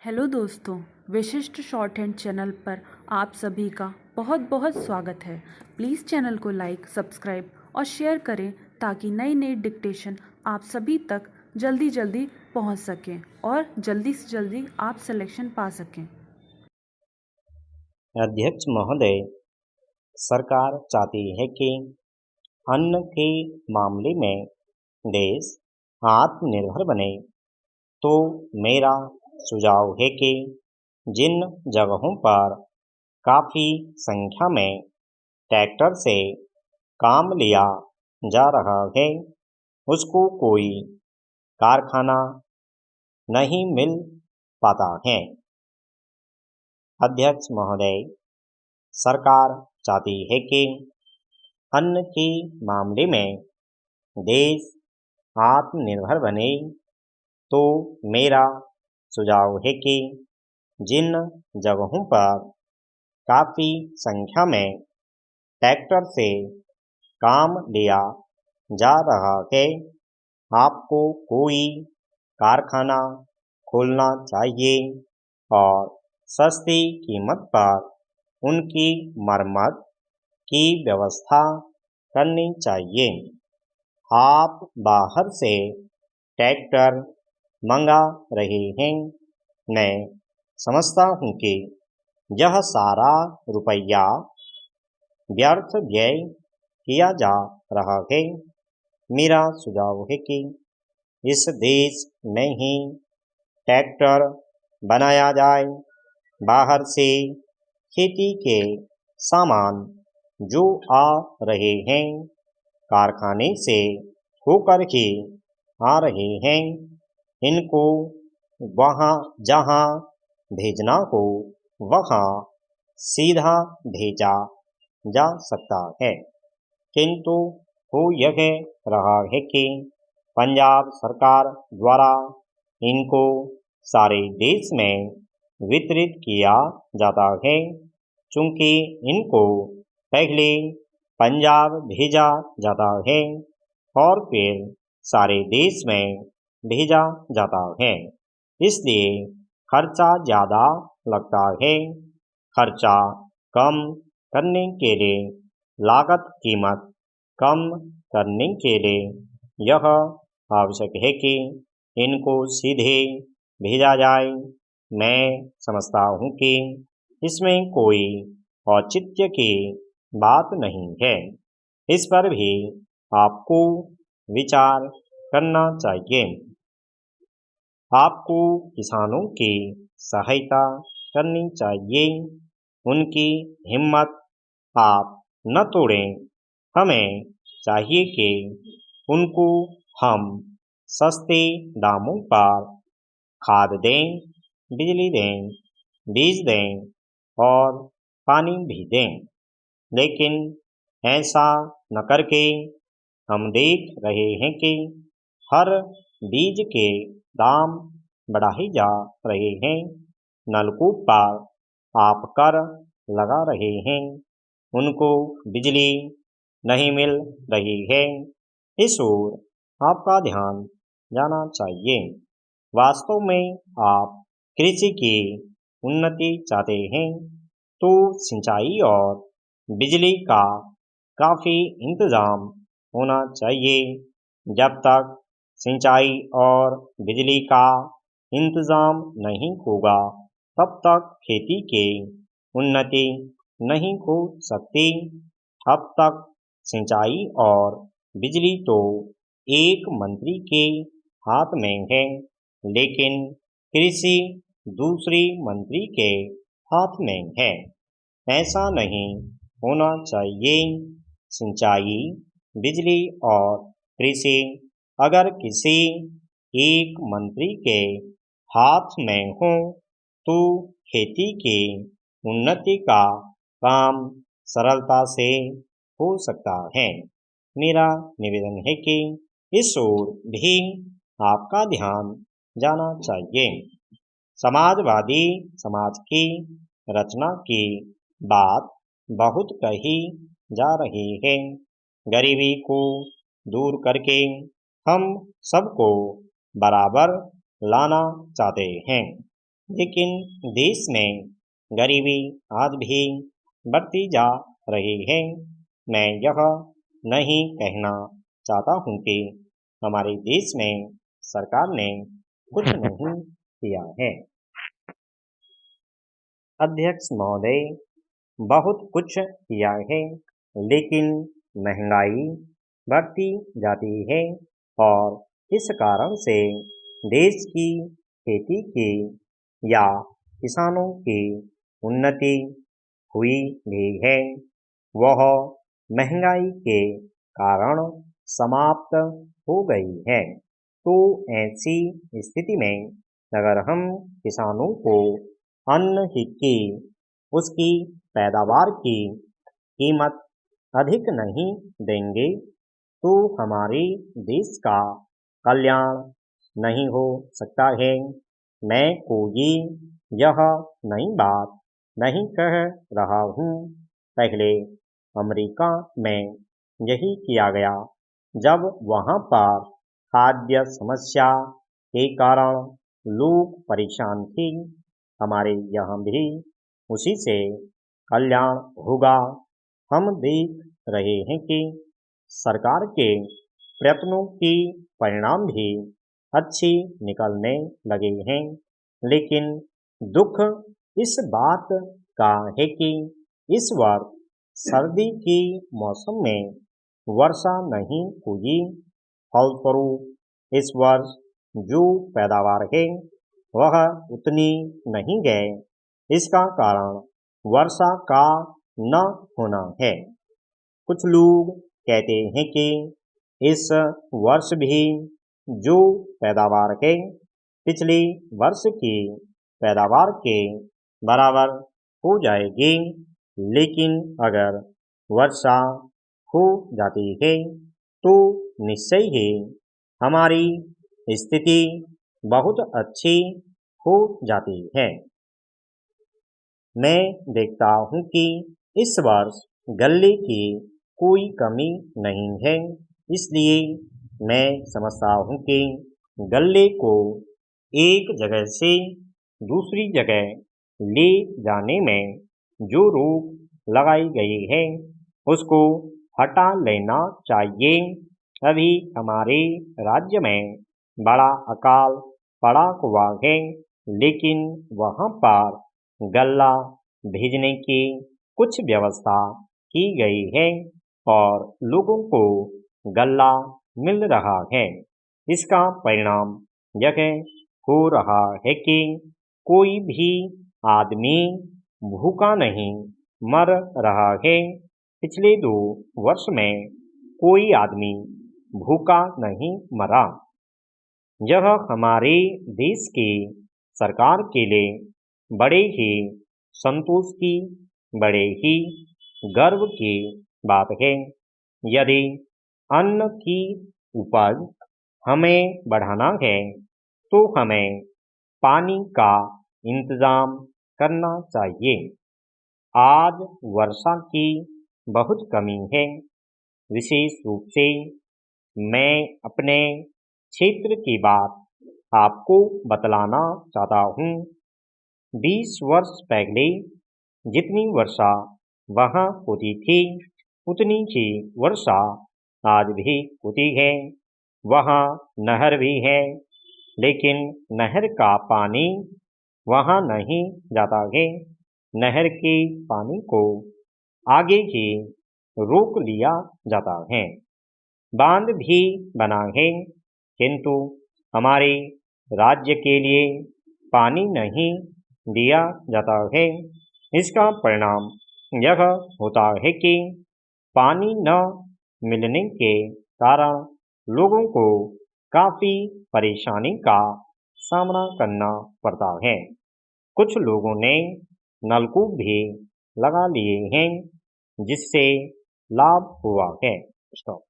Hello दोस्तों, विशिष्ट short hand channel पर आप सभी का बहुत बहुत स्वागत है। प्लीज़ चैनल को लाइक, सब्सक्राइब और शेयर करें ताकि नई नई डिक्टेशन आप सभी तक जल्दी जल्दी पहुंच सकें और जल्दी से जल्दी आप सिलेक्शन पा सकें। अध्यक्ष महोदय, सरकार चाहती है कि अन्न के मामले में देश आत्मनिर्भर बने, तो मेरा सुझाव है कि जिन जगहों पर काफ़ी संख्या में ट्रैक्टर से काम लिया जा रहा है, उसको कोई कारखाना नहीं मिल पाता है। अध्यक्ष महोदय, सरकार चाहती है कि अन्न के मामले में देश आत्मनिर्भर बने, तो मेरा सुझाव है कि जिन जगहों पर काफ़ी संख्या में ट्रैक्टर से काम लिया जा रहा है, आपको कोई कारखाना खोलना चाहिए और सस्ती कीमत पर उनकी मरम्मत की व्यवस्था करनी चाहिए। आप बाहर से ट्रैक्टर मंगा रहे हैं। मैं समझता हूँ कि यह सारा रुपया व्यर्थ व्यय किया जा रहा है। मेरा सुझाव है कि इस देश में ही ट्रैक्टर बनाया जाए। बाहर से खेती के सामान जो आ रहे हैं, कारखाने से होकर के आ रहे हैं, इनको वहाँ जहाँ भेजना हो वहाँ सीधा भेजा जा सकता है, किंतु हो यह रहा है कि पंजाब सरकार द्वारा इनको सारे देश में वितरित किया जाता है। चूँकि इनको पहले पंजाब भेजा जाता है और फिर सारे देश में भेजा जाता है, इसलिए खर्चा ज़्यादा लगता है। खर्चा कम करने के लिए, लागत कीमत कम करने के लिए यह आवश्यक है कि इनको सीधे भेजा जाए। मैं समझता हूँ कि इसमें कोई औचित्य की बात नहीं है। इस पर भी आपको विचार करना चाहिए। आपको किसानों की सहायता करनी चाहिए। उनकी हिम्मत आप न तोड़ें। हमें चाहिए कि उनको हम सस्ते दामों पर खाद दें, बिजली दें, बीज दें और पानी भी दें। लेकिन ऐसा न करके हम देख रहे हैं कि हर बीज के दाम बढ़ाए जा रहे हैं। नलकूप पर आप कर लगा रहे हैं, उनको बिजली नहीं मिल रही है। इस ओर आपका ध्यान जाना चाहिए। वास्तव में आप कृषि की उन्नति चाहते हैं, तो सिंचाई और बिजली का काफ़ी इंतज़ाम होना चाहिए। जब तक सिंचाई और बिजली का इंतज़ाम नहीं होगा, तब तक खेती की उन्नति नहीं हो सकती। अब तक सिंचाई और बिजली तो एक मंत्री के हाथ में है, लेकिन कृषि दूसरी मंत्री के हाथ में है। ऐसा नहीं होना चाहिए। सिंचाई, बिजली और कृषि अगर किसी एक मंत्री के हाथ में हो, तो खेती की उन्नति का काम सरलता से हो सकता है। मेरा निवेदन है कि इस ओर भी आपका ध्यान जाना चाहिए। समाजवादी समाज की रचना की बात बहुत कही जा रही है। गरीबी को दूर करके हम सबको बराबर लाना चाहते हैं। लेकिन देश में गरीबी आज भी बढ़ती जा रही है। मैं यह नहीं कहना चाहता हूँ कि हमारे देश में सरकार ने कुछ नहीं किया है। अध्यक्ष महोदय, बहुत कुछ किया है, लेकिन महंगाई बढ़ती जाती है और इस कारण से देश की खेती की या किसानों की उन्नति हुई भी है। वह महंगाई के कारण समाप्त हो गई है। तो ऐसी स्थिति में अगर हम किसानों को अन्न की उसकी पैदावार की कीमत अधिक नहीं देंगे तो हमारे देश का कल्याण नहीं हो सकता है। मैं कोई यह नई बात नहीं कह रहा हूँ। पहले अमेरिका में यही किया गया जब वहाँ पर खाद्य समस्या के कारण लोग परेशान थे। हमारे यहाँ भी उसी से कल्याण होगा। हम देख रहे हैं कि सरकार के प्रयत्नों की परिणाम भी अच्छे निकलने लगे हैं, लेकिन दुख इस बात का है कि इस वर्ष सर्दी की मौसम में वर्षा नहीं हुई। फलस्वरूप इस वर्ष जो पैदावार है वह उतनी नहीं है। इसका कारण वर्षा का न होना है। कुछ लोग कहते हैं कि इस वर्ष भी जो पैदावार है पिछले वर्ष की पैदावार के बराबर हो जाएगी, लेकिन अगर वर्षा हो जाती है तो निश्चय ही हमारी स्थिति बहुत अच्छी हो जाती है। मैं देखता हूँ कि इस वर्ष गल्ले की कोई कमी नहीं है, इसलिए मैं समझता हूँ कि गल्ले को एक जगह से दूसरी जगह ले जाने में जो रोक लगाई गई है उसको हटा लेना चाहिए। अभी हमारे राज्य में बड़ा अकाल पड़ा हुआ है, लेकिन वहाँ पर गल्ला भेजने की कुछ व्यवस्था की गई है और लोगों को गल्ला मिल रहा है। इसका परिणाम यह हो रहा है कि कोई भी आदमी भूखा नहीं मर रहा है। पिछले 2 वर्ष में कोई आदमी भूखा नहीं मरा। यह हमारे देश की सरकार के लिए बड़े ही संतोष की, बड़े ही गर्व की बात है। यदि अन्न की उपज हमें बढ़ाना है तो हमें पानी का इंतजाम करना चाहिए। आज वर्षा की बहुत कमी है। विशेष रूप से मैं अपने क्षेत्र की बात आपको बतलाना चाहता हूँ। 20 वर्ष पहले जितनी वर्षा वहाँ होती थी उतनी ही वर्षा आज भी होती है। वहाँ नहर भी है, लेकिन नहर का पानी वहाँ नहीं जाता है। नहर के पानी को आगे ही रोक लिया जाता है। बांध भी बना है, किंतु हमारे राज्य के लिए पानी नहीं दिया जाता है। इसका परिणाम यह होता है कि पानी न मिलने के कारण लोगों को काफ़ी परेशानी का सामना करना पड़ता है। कुछ लोगों ने नलकूप भी लगा लिए हैं, जिससे लाभ हुआ है। स्टॉप।